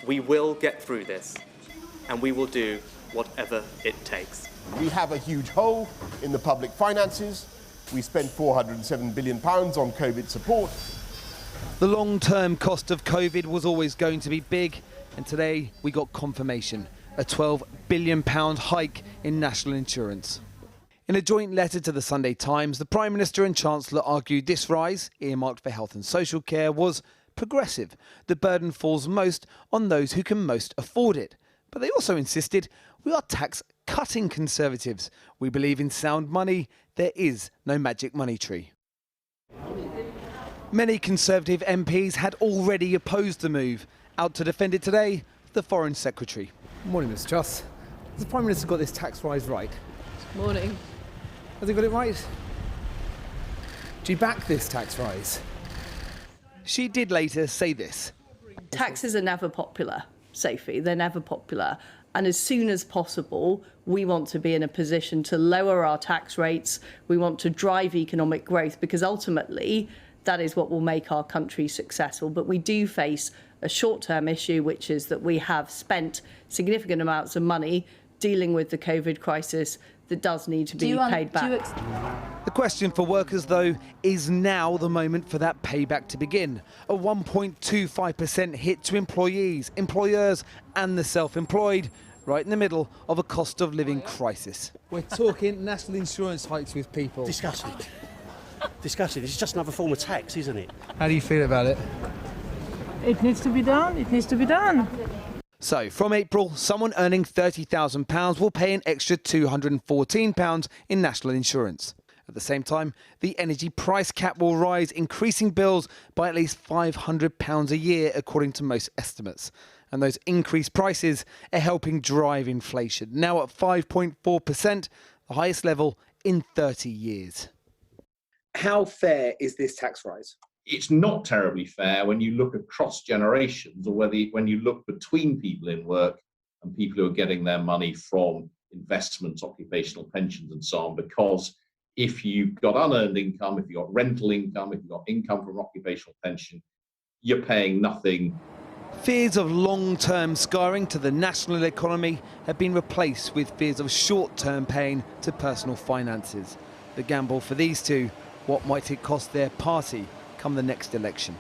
We will get through this, and we will do whatever it takes. We have a huge hole in the public finances. We spent £407 billion on COVID support. The long-term cost of COVID was always going to be big, and today we got confirmation, a £12 billion hike in national insurance. In a joint letter to the Sunday Times, the Prime Minister and Chancellor argued this rise, earmarked for health and social care, was progressive. The burden falls most on those who can most afford it. But they also insisted we are tax-cutting Conservatives. We believe in sound money. There is no magic money tree. Many Conservative MPs had already opposed the move. Out to defend it today, the Foreign Secretary. Morning, Mr. Truss. Has the Prime Minister got this tax rise right? Morning. Has he got it right? Do you back this tax rise? She did later say this. Taxes are never popular, Sophie. They're never popular. And as soon as possible, we want to be in a position to lower our tax rates. We want to drive economic growth because ultimately that is what will make our country successful. But we do face a short-term issue, which is that we have spent significant amounts of money dealing with the COVID crisis that does need to be paid back. The question for workers, though, is now the moment for that payback to begin. A 1.25% hit to employees, employers and the self-employed, right in the middle of a cost of living crisis. We're talking national insurance hikes with people. Disgusting. Disgusting. This is just another form of tax, isn't it? How do you feel about it? It needs to be done. It needs to be done. So, from April, someone earning £30,000 will pay an extra £214 in national insurance. At the same time, the energy price cap will rise, increasing bills by at least £500 a year, according to most estimates. And those increased prices are helping drive inflation, now at 5.4%, the highest level in 30 years. How fair is this tax rise? It's not terribly fair when you look across generations, or when you look between people in work and people who are getting their money from investments, occupational pensions and so on, because if you've got unearned income, if you've got rental income, if you've got income from occupational pension, you're paying nothing. Fears of long-term scarring to the national economy have been replaced with fears of short-term pain to personal finances. The gamble for these two, what might it cost their party come the next election?